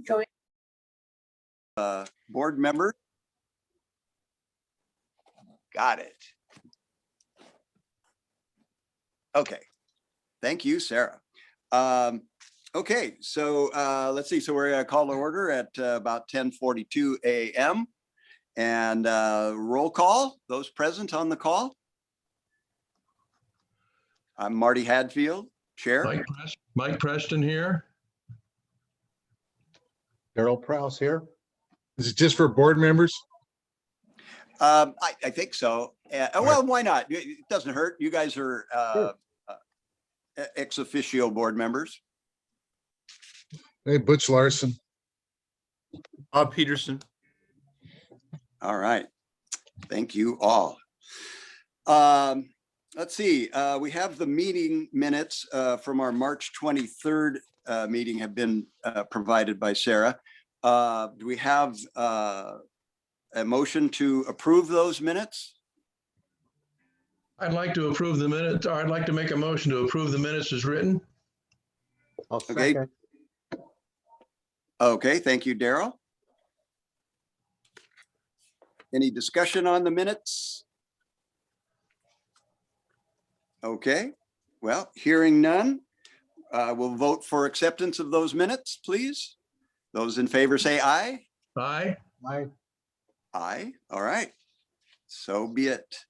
Join. Board member. Got it. Okay. Thank you, Sarah. Okay, so let's see. So we're going to call to order at about 10:42 a.m. and roll call. Those present on the call. I'm Marty Hadfield, Chair. Mike Preston here. Daryl Prowse here. Is it just for board members? I think so. Well, why not? It doesn't hurt. You guys are Sure. ex officio board members. Hey, Butch Larson. Bob Peterson. All right. Thank you all. Let's see. We have the meeting minutes from our March 23rd meeting have been provided by Sarah. Do we have a motion to approve those minutes? I'd like to approve the minutes, or I'd like to make a motion to approve the minutes as written. I'll Okay. second. Okay, thank you, Daryl. Any discussion on the minutes? Okay, well, hearing none, we'll vote for acceptance of those minutes, please. Those in favor say aye. Aye. Aye. Aye, all right. So be it.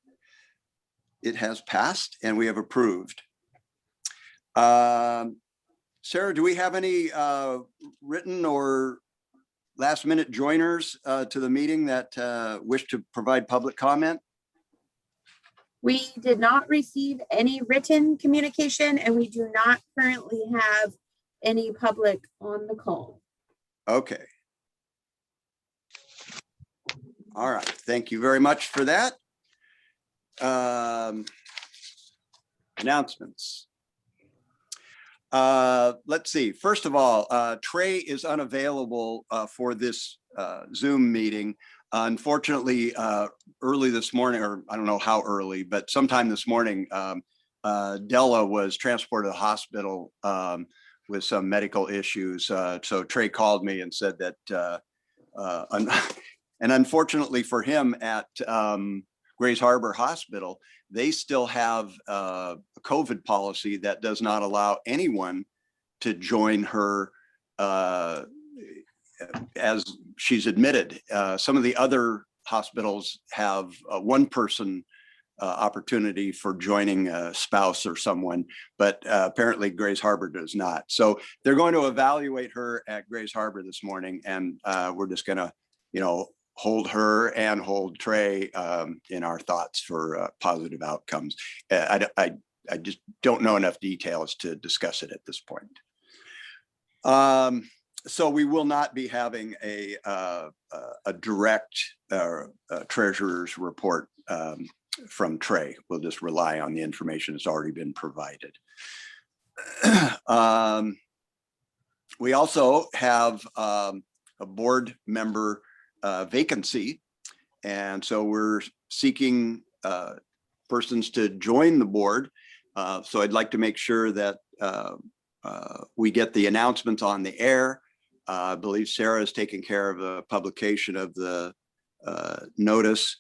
It has passed and we have approved. Sarah, do we have any written or last minute joiners to the meeting that wish to provide public comment? We did not receive any written communication and we do not currently have any public on the call. Okay. All right, thank you very much for that. Announcements. Let's see. First of all, Trey is unavailable for this Zoom meeting. Unfortunately, early this morning, or I don't know how early, but sometime this morning, Della was transported to the hospital with some medical issues. So Trey called me and said that, and unfortunately for him at Grays Harbor Hospital, they still have a COVID policy that does not allow anyone to join her as she's admitted. Some of the other hospitals have a one-person opportunity for joining a spouse or someone, but apparently Grays Harbor does not. So they're going to evaluate her at Grays Harbor this morning, and we're just gonna, hold her and hold Trey in our thoughts for positive outcomes. I just don't know enough details to discuss it at this point. So we will not be having a direct treasurer's report from Trey. We'll just rely on the information that's already been provided. We also have a board member vacancy, and so we're seeking persons to join the board. So I'd like to make sure that we get the announcements on the air. I believe Sarah is taking care of the publication of the notice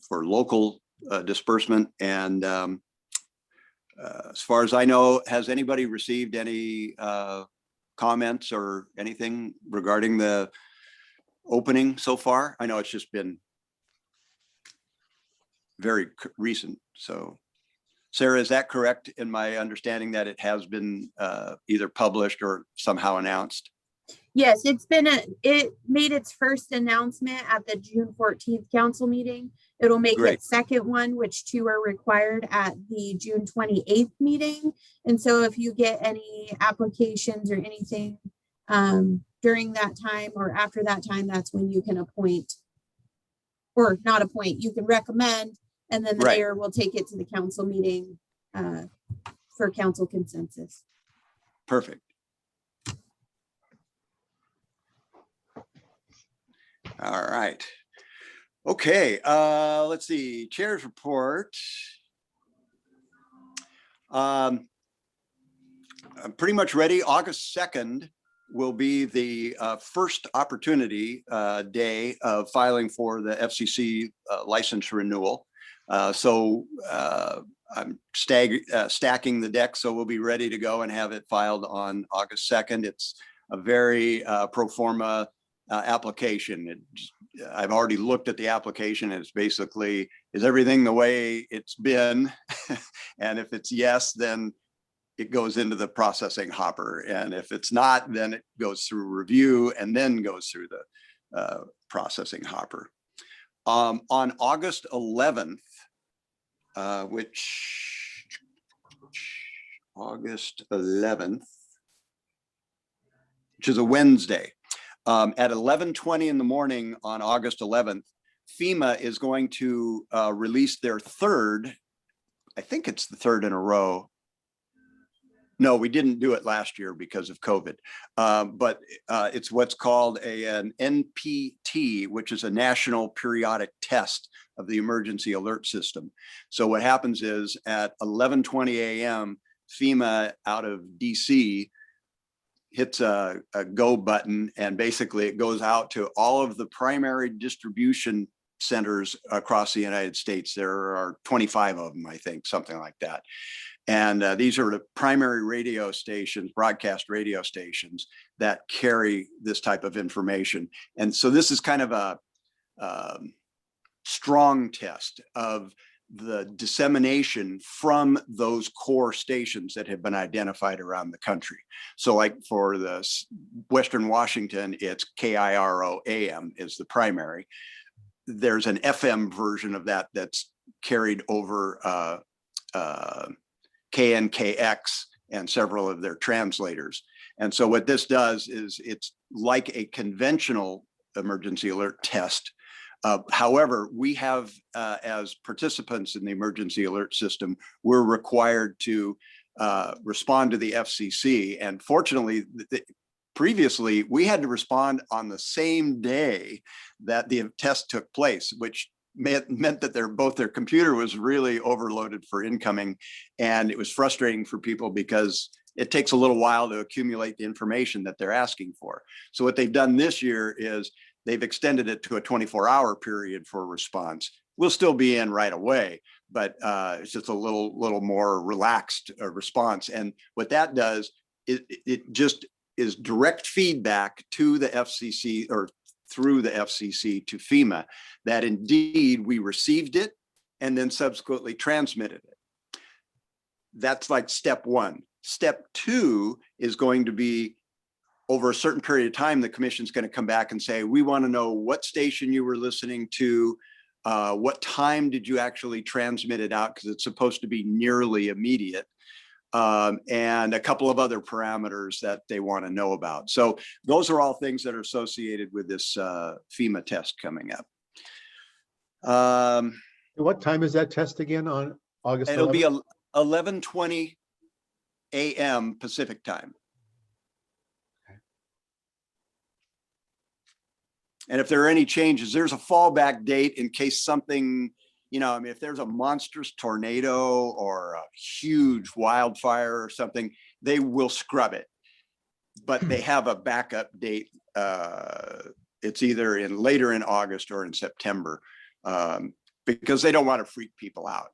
for local disbursement. And as far as I know, has anybody received any comments or anything regarding the opening so far? I know it's just been very recent. So Sarah, is that correct in my understanding that it has been either published or somehow announced? Yes, it made its first announcement at the June 14th council meeting. It'll make Great. its second one, which 2 are required at the June 28th meeting. And so if you get any applications or anything during that time or after that time, that's when you can appoint, or not appoint, you can recommend, and then the Right. mayor will take it to the council meeting for council consensus. Perfect. All right. Okay, let's see, chair's report. I'm pretty much ready. August 2nd will be the first opportunity day of filing for the FCC license renewal. So I'm stacking the deck, so we'll be ready to go and have it filed on August 2nd. It's a very pro forma application. I've already looked at the application. And it's basically, is everything the way it's been? And if it's yes, then it goes into the processing hopper. And if it's not, then it goes through review and then goes through the processing hopper. On August 11th, August 11th, which is a Wednesday, at 11:20 in the morning on August 11th, FEMA is going to release their third, I think it's the third in a row. No, we didn't do it last year because of COVID, but it's what's called an NPT, which is a national periodic test of the emergency alert system. So what happens is at 11:20 a.m., FEMA out of DC hits a go button, and basically it goes out to all of the primary distribution centers across the United States. There are 25 of them, I think, something like that. And these are the primary radio stations, broadcast radio stations that carry this type of information. And so this is kind of a strong test of the dissemination from those core stations that have been identified around the country. So like for the Western Washington, it's KIRO AM is the primary. There's an FM version of that that's carried over KNKX and several of their translators. And so what this does is it's like a conventional emergency alert test. However, we have, as participants in the emergency alert system, we're required to respond to the FCC. And fortunately, previously, we had to respond on the same day that the test took place, which meant that both their computer was really overloaded for incoming. And it was frustrating for people because it takes a little while to accumulate the information that they're asking for. So what they've done this year is they've extended it to a 24-hour period for response. We'll still be in right away, but it's just a little more relaxed response. And what that does, it just is direct feedback to the FCC or through the FCC to FEMA that indeed we received it and then subsequently transmitted it. That's like step one. Step two is going to be over a certain period of time, the commission's going to come back and say, we want to know what station you were listening to, what time did you actually transmit it out, because it's supposed to be nearly immediate, and a couple of other parameters that they want to know about. So those are all things that are associated with this FEMA test coming up. What time is that test again on August 11th? It'll be 11:20 a.m. Pacific time. And if there are any changes, there's a fallback date in case something, I mean, if there's a monstrous tornado or a huge wildfire or something, they will scrub it. But they have a backup date. It's either later in August or in September, because they don't want to freak people out.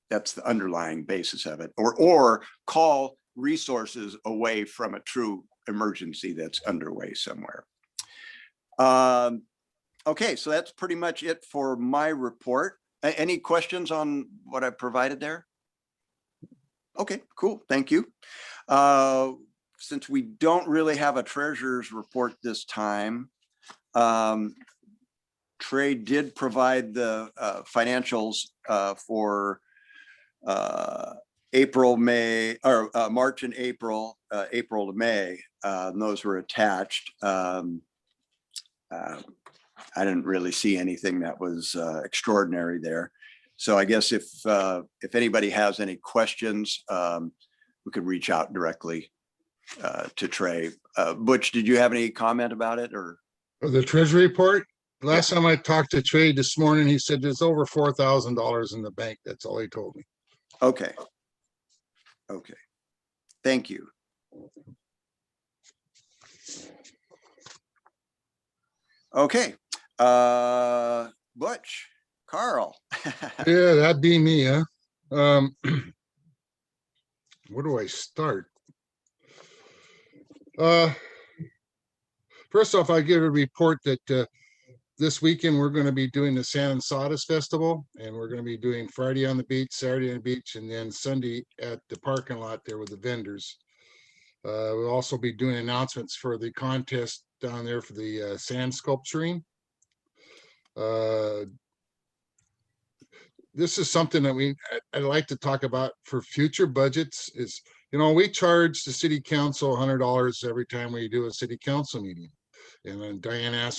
That's the underlying basis of it. Or call resources away from a true emergency that's underway somewhere. Okay, so that's pretty much it for my report. Any questions on what I provided there? Okay, cool. Thank you. Since we don't really have a treasurer's report this time, Trey did provide the financials for April, May, or March and April, April to May. And those were attached. I didn't really see anything that was extraordinary there. So I guess if anybody has any questions, we could reach out directly to Trey. Butch, did you have any comment about it, or? The treasury report? Last time I talked to Trey this morning, he said there's over $4,000 in the bank. That's all he told me. Okay. Okay. Thank you. Okay, Butch, Carl. Yeah, that'd be me, huh? Where do I start? First off, I give a report that this weekend we're going to be doing the Sand and Sawdust Festival, and we're going to be doing Friday on the beach, Saturday on the beach, and then Sunday at the parking lot there with the vendors. We'll also be doing announcements for the contest down there for the sand sculpturing. This is something that I'd like to talk about for future budgets is, we charge the city council $100 every time we do a city council meeting. And then Diane asked